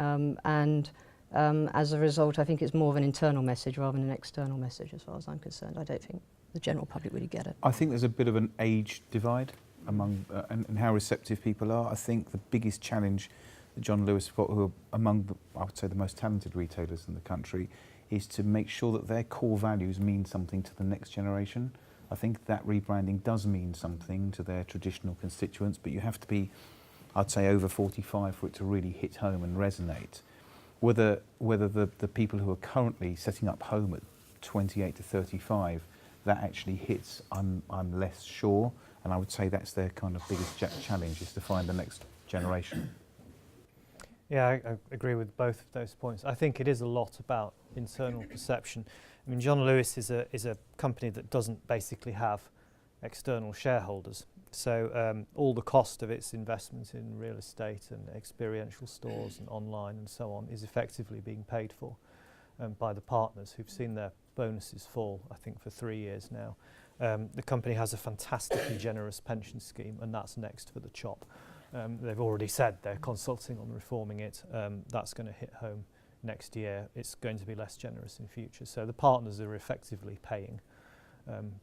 As a result, I think it's more of an internal message rather than an external message as far as I'm concerned. I don't think the general public really get it. I think there's a bit of an age divide among and how receptive people are. I think the biggest challenge that John Lewis have got, who are among, I would say, the most talented retailers in the country, is to make sure that their core values mean something to the next generation. I think that rebranding does mean something to their traditional constituents, but you have to be, I'd say, over 45 for it to really hit home and resonate. Whether the people who are currently setting up home at 28 to 35, that actually hits, I'm less sure, and I would say that's their kind of biggest challenge, is to find the next generation. Yeah, I agree with both of those points. I think it is a lot about internal perception. I mean, John Lewis is a company that doesn't basically have external shareholders. So all the cost of its investment in real estate and experiential stores and online and so on is effectively being paid for by the partners, who've seen their bonuses fall, I think, for 3 years now. The company has a fantastically generous pension scheme, and that's next for the chop. They've already said they're consulting on reforming it. That's going to hit home next year. It's going to be less generous in future. So the partners are effectively paying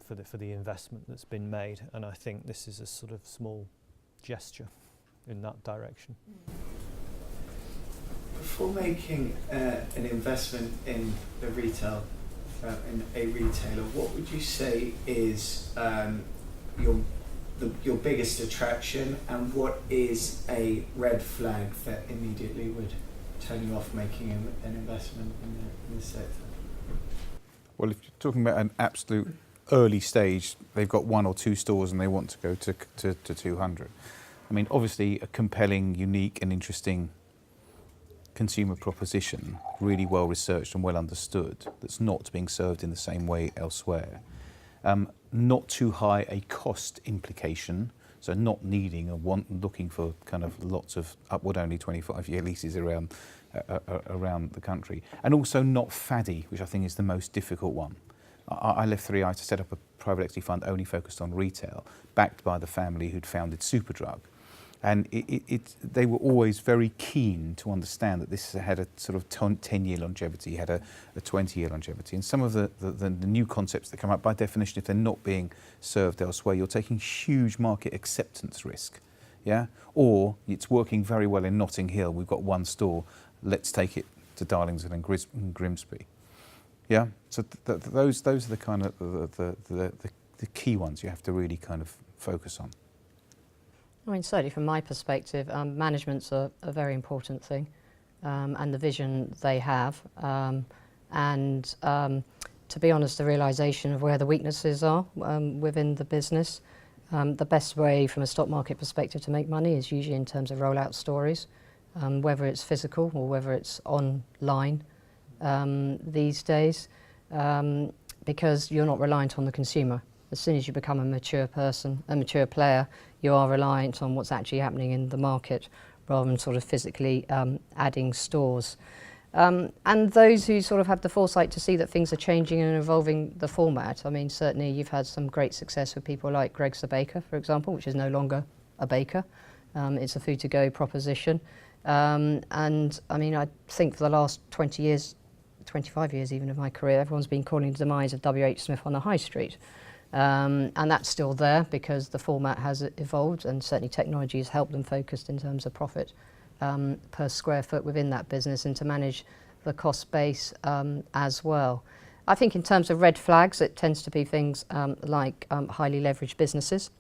for the investment that's been made, and I think this is a sort of small gesture in that direction. Before making an investment in the retail, in a retailer, what would you say is your biggest attraction, and what is a red flag that immediately would turn you off making an investment in the sector? Well, if you're talking about an absolute early stage, they've got 1 or 2 stores and they want to go to 200. I mean, obviously a compelling, unique and interesting consumer proposition, really well researched and well understood, that's not being served in the same way elsewhere. Not too high a cost implication, so not needing looking for kind of lots of upward only 25-year leases around the country, and also not faddy, which I think is the most difficult one. I left 3i to set up a private equity fund only focused on retail, backed by the family who'd founded Superdrug. And they were always very keen to understand that this had a sort of 10-year longevity, had a 20-year longevity. And some of the new concepts that come up, by definition, if they're not being served elsewhere, you're taking huge market acceptance risk. Yeah? Or it's working very well in Notting Hill, we've got 1 store, let's take it to Darlington and Grimsby. Yeah? So those are the kind of the key ones you have to really kind of focus on. I mean, certainly from my perspective, management's a very important thing, and the vision they have, and to be honest, the realisation of where the weaknesses are within the business. The best way from a stock market perspective to make money is usually in terms of rollout stories, whether it's physical or whether it's online these days, because you're not reliant on the consumer. As soon as you become a mature person, a mature player, you are reliant on what's actually happening in the market rather than sort of physically adding stores. And those who sort of have the foresight to see that things are changing and evolving the format. I mean, certainly you've had some great success with people like Greggs the Baker, for example, which is no longer a baker. It's a food to go proposition. And I mean, I think for the last 20 years, 25 years even of my career, everyone's been calling the demise of WH Smith on the high street. And that's still there because the format has evolved, and certainly technology has helped them focus in terms of profit per square foot within that business and to manage the cost base as well. I think in terms of red flags, it tends to be things like highly leveraged businesses.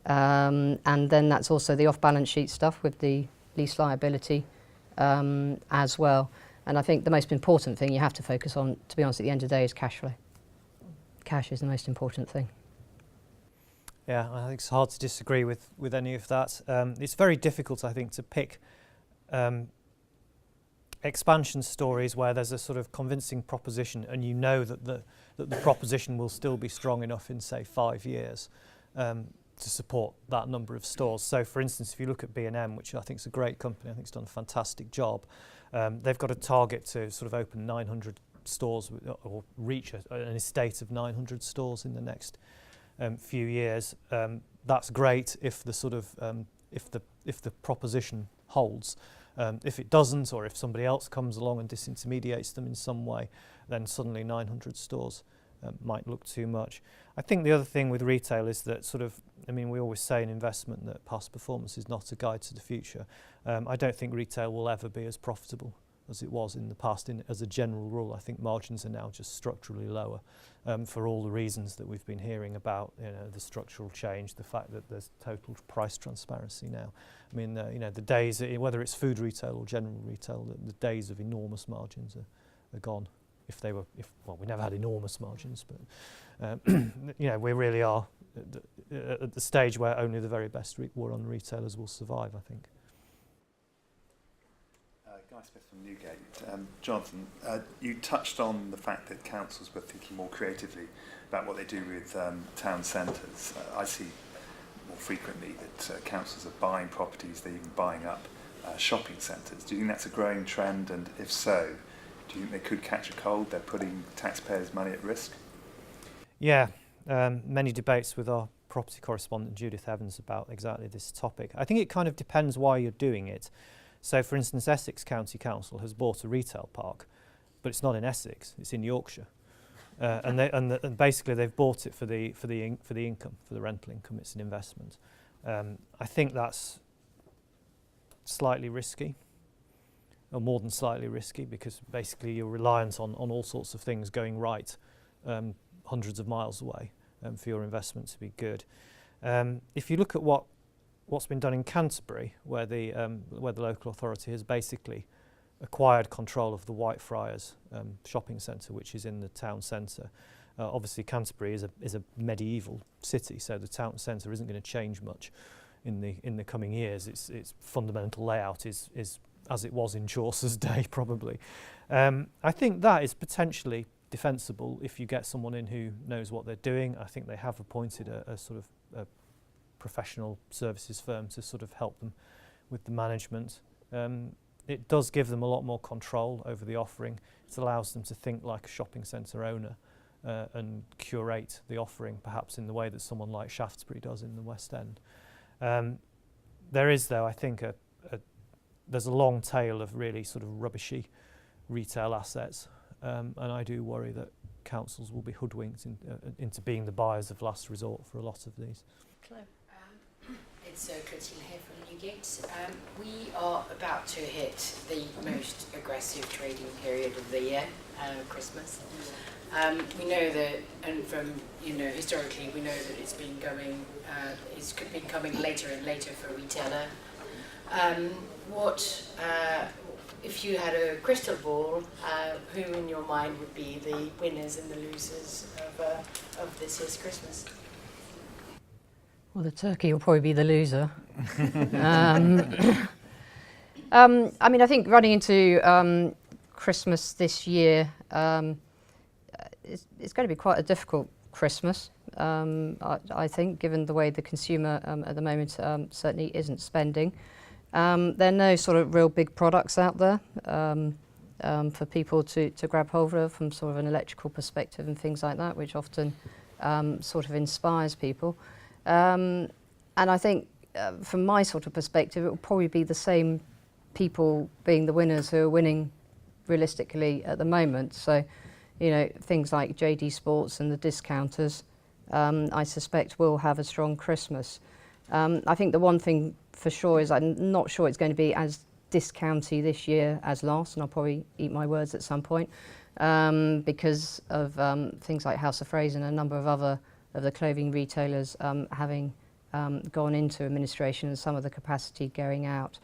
And then that's also the off-balance sheet stuff with the lease liability as well. And I think the most important thing you have to focus on, to be honest, at the end of the day, is cash flow. Cash is the most important thing. Yeah, I think it's hard to disagree with any of that. It's very difficult, I think, to pick expansion stories where there's a sort of convincing proposition and you know that the proposition will still be strong enough in, say, 5 years. to support that number of stores. So, for instance, if you look at B&M, which I think is a great company, I think it's done a fantastic job. They've got a target to sort of open 900 stores or reach an estate of 900 stores in the next few years. That's great if the sort of if the proposition holds. If it doesn't, or if somebody else comes along and disintermediates them in some way, then suddenly 900 stores might look too much. I think the other thing with retail is that sort of, I mean, we always say in investment that past performance is not a guide to the future. I don't think retail will ever be as profitable as it was in the past. As a general rule, I think margins are now just structurally lower for all the reasons that we've been hearing about, you know, the structural change, the fact that there's total price transparency now. I mean, you know, the days, whether it's food retail or general retail, the days of enormous margins are gone. Well, we never had enormous margins, but you know, we really are at the stage where only the very best run retailers will survive, I think. Guy Smith from Newgate. Jonathan, you touched on the fact that councils were thinking more creatively about what they do with town centres. I see more frequently that councils are buying properties, they're even buying up shopping centres. Do you think that's a growing trend, and if so, do you think they could catch a cold? They're putting taxpayers' money at risk? Yeah, many debates with our property correspondent Judith Evans about exactly this topic. I think it kind of depends why you're doing it. So, for instance, Essex County Council has bought a retail park, but it's not in Essex; it's in Yorkshire, and basically they've bought it for the income, for the rental income. It's an investment. I think that's slightly risky, or more than slightly risky, because basically you're reliant on all sorts of things going right hundreds of miles away for your investment to be good. If you look at what's been done in Canterbury, where the local authority has basically acquired control of the Whitefriars shopping centre, which is in the town centre. Obviously, Canterbury is a medieval city, so the town centre isn't going to change much in the coming years. Its fundamental layout is as it was in Chaucer's day, probably. I think that is potentially defensible if you get someone in who knows what they're doing. I think they have appointed a sort of a professional services firm to sort of help them with the management. It does give them a lot more control over the offering. It allows them to think like a shopping centre owner and curate the offering, perhaps in the way that someone like Shaftesbury does in the West End. There is, though, I think, there's a long tail of really sort of rubbishy retail assets, and I do worry that councils will be hoodwinked into being the buyers of last resort for a lot of these. It's Christine here from Newgate. We are about to hit the most aggressive trading period of the year, Christmas. We know that, and from historically, we know that it's been coming later and later for retailer. If you had a crystal ball, who in your mind would be the winners and the losers of this year's Christmas? Well, the turkey will probably be the loser. I mean, I think running into Christmas this year, it's going to be quite a difficult Christmas, I think, given the way the consumer at the moment certainly isn't spending. There are no sort of real big products out there for people to grab hold of from sort of an electrical perspective and things like that, which often sort of inspires people. And I think from my sort of perspective, it will probably be the same people being the winners who are winning realistically at the moment. So, things like JD Sports and the discounters, I suspect will have a strong Christmas. I think the one thing for sure is I'm not sure it's going to be as discounty this year as last, and I'll probably eat my words at some point, because of things like House of Fraser and a number of other of the clothing retailers having gone into administration and some of the capacity going out.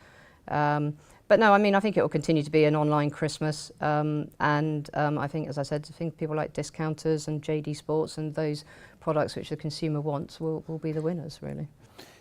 But no, I mean, I think it will continue to be an online Christmas, and I think, as I said, people like discounters and JD Sports and those products which the consumer wants will be the winners, really.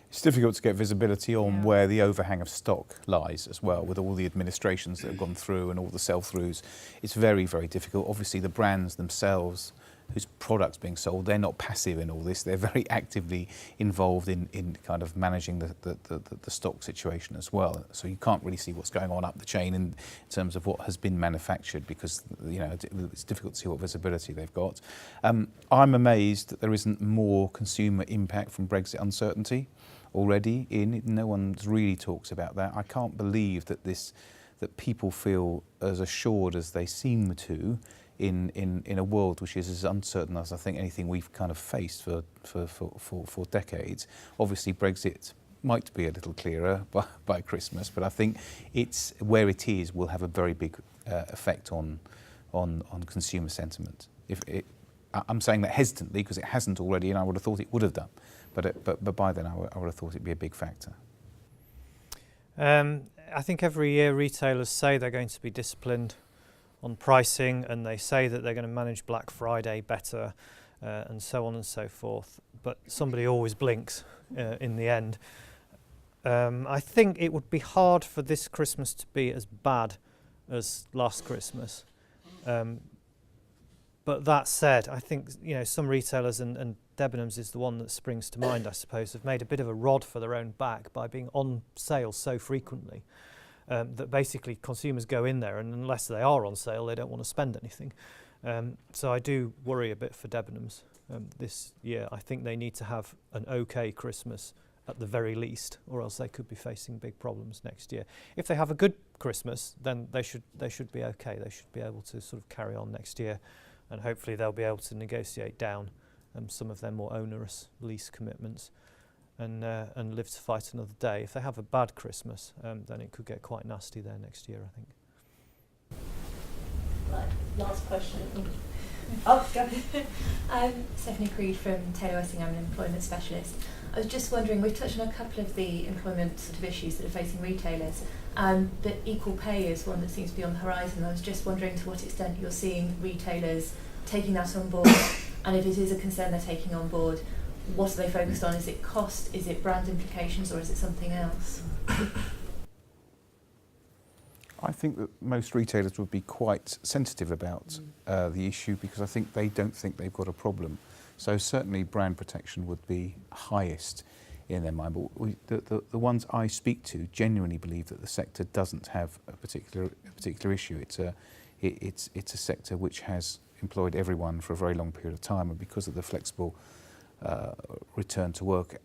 It's difficult to get visibility on where the overhang of stock lies as well, with all the administrations that have gone through and all the sell-throughs. It's very, very difficult. Obviously, the brands themselves whose product's being sold, they're not passive in all this. They're very actively involved in kind of managing the stock situation as well. So you can't really see what's going on up the chain in terms of what has been manufactured, because it's difficult to see what visibility they've got. I'm amazed that there isn't more consumer impact from Brexit uncertainty already in. No one really talks about that. I can't believe that people feel as assured as they seem to in a world which is as uncertain as I think anything we've kind of faced for decades. Obviously Brexit might be a little clearer by Christmas, but I think it's where it is will have a very big effect on consumer sentiment. I'm saying that hesitantly because it hasn't already, and I would have thought it would have done, but by then I would have thought it'd be a big factor. I think every year retailers say they're going to be disciplined on pricing, and they say that they're going to manage Black Friday better, and so on and so forth. But somebody always blinks in the end. I think it would be hard for this Christmas to be as bad as last Christmas. But that said, I think some retailers, and Debenhams is the one that springs to mind, I suppose, have made a bit of a rod for their own back by being on sale so frequently that basically consumers go in there, and unless they are on sale, they don't want to spend anything. So I do worry a bit for Debenhams this year. I think they need to have an okay Christmas at the very least, or else they could be facing big problems next year. If they have a good Christmas, then they should be okay. They should be able to sort of carry on next year, and hopefully they'll be able to negotiate down some of their more onerous lease commitments and live to fight another day. If they have a bad Christmas, then it could get quite nasty there next year, I think. Right, last question. Stephanie Creed from Taylor Westing. I'm an employment specialist. I was just wondering, we've touched on a couple of the employment sort of issues that are facing retailers, but equal pay is one that seems to be on the horizon. I was just wondering to what extent you're seeing retailers taking that on board, and if it is a concern they're taking on board, what are they focused on? Is it cost, is it brand implications, or is it something else? I think that most retailers would be quite sensitive about the issue, because I think they don't think they've got a problem. So certainly brand protection would be highest in their mind. But the ones I speak to genuinely believe that the sector doesn't have a particular issue. It's a sector which has employed everyone for a very long period of time, and because of the flexible return to work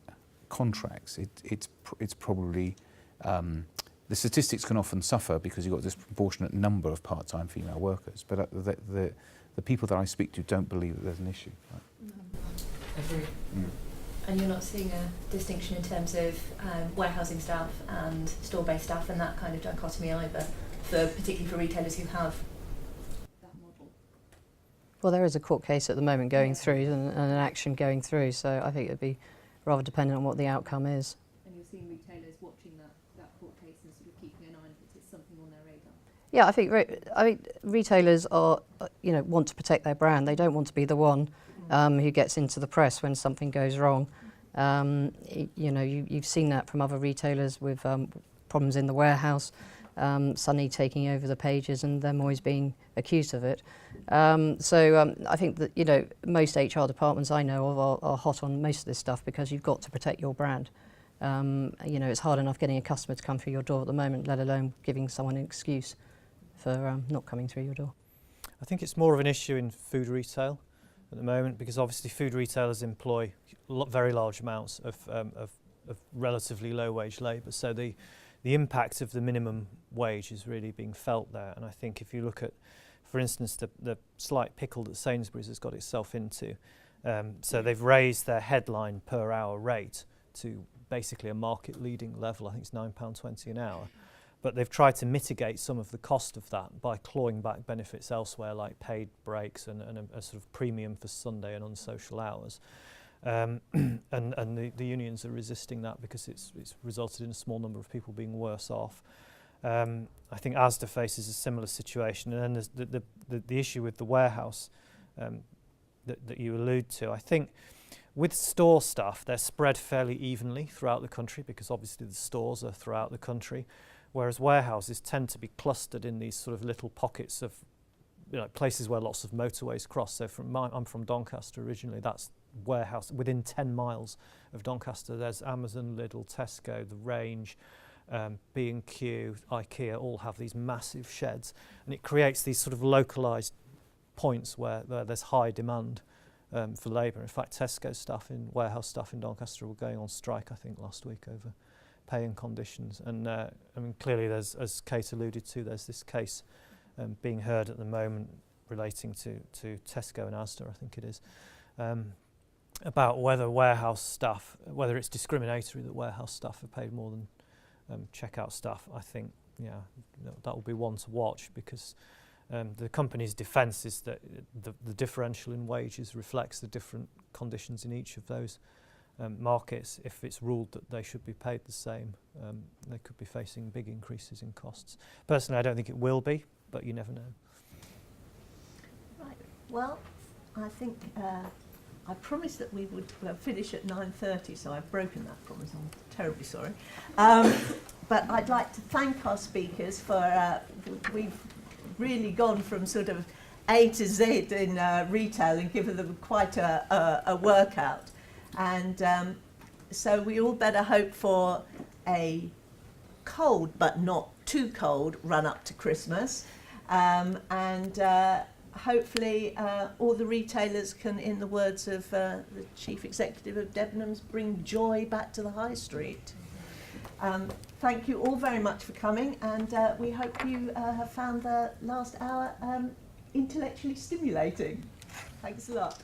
contracts, it's probably the statistics can often suffer because you've got a disproportionate number of part-time female workers, but the people that I speak to don't believe that there's an issue. Right? Agree. And you're not seeing a distinction in terms of warehousing staff and store-based staff and that kind of dichotomy either, particularly for retailers who have that model? Well, there is a court case at the moment going through and an action going through, so I think it'd be rather dependent on what the outcome is. And you're seeing retailers watching that court case and sort of keeping an eye on if it's something on their radar? Yeah, I think retailers are, want to protect their brand. They don't want to be the one who gets into the press when something goes wrong. You've seen that from other retailers with problems in the warehouse, Sunny taking over the pages and them always being accused of it. I think that most HR departments I know of are hot on most of this stuff because you've got to protect your brand. It's hard enough getting a customer to come through your door at the moment, let alone giving someone an excuse for not coming through your door. I think it's more of an issue in food retail at the moment, because obviously food retailers employ very large amounts of relatively low wage labour. So the impact of the minimum wage is really being felt there. And I think if you look at, for instance, the slight pickle that Sainsbury's has got itself into, so they've raised their headline per hour rate to basically a market leading level. I think it's £9.20 an hour. But they've tried to mitigate some of the cost of that by clawing back benefits elsewhere, like paid breaks and a sort of premium for Sunday and unsocial hours. And the unions are resisting that because it's resulted in a small number of people being worse off. I think Asda faces a similar situation. And then there's the issue with the warehouse that you allude to. I think with store staff, they're spread fairly evenly throughout the country because obviously the stores are throughout the country, whereas warehouses tend to be clustered in these sort of little pockets of places where lots of motorways cross. So I'm from Doncaster originally. That's warehouse within 10 miles of Doncaster. There's Amazon, Lidl, Tesco, the Range, B&Q, IKEA all have these massive sheds, and it creates these sort of localised points where there's high demand for labour. In fact, Tesco warehouse staff in Doncaster were going on strike, I think, last week over pay and conditions. And I mean, clearly, as Kate alluded to, there's this case being heard at the moment relating to Tesco and Asda, I think it is, about whether warehouse staff, whether it's discriminatory that warehouse staff are paid more than checkout staff. I think, that will be one to watch, because the company's defence is that the differential in wages reflects the different conditions in each of those markets. If it's ruled that they should be paid the same, they could be facing big increases in costs. Personally, I don't think it will be, but you never know. Right. Well, I think I promised that we would finish at 9:30, so I've broken that promise. I'm terribly sorry. But I'd like to thank our speakers for, we've really gone from sort of A to Z in retail and given them quite a workout. And so we all better hope for a cold but not too cold run up to Christmas. Hopefully all the retailers can, in the words of the Chief Executive of Debenhams, bring joy back to the high street. Thank you all very much for coming, and we hope you have found the last hour intellectually stimulating. Thanks a lot.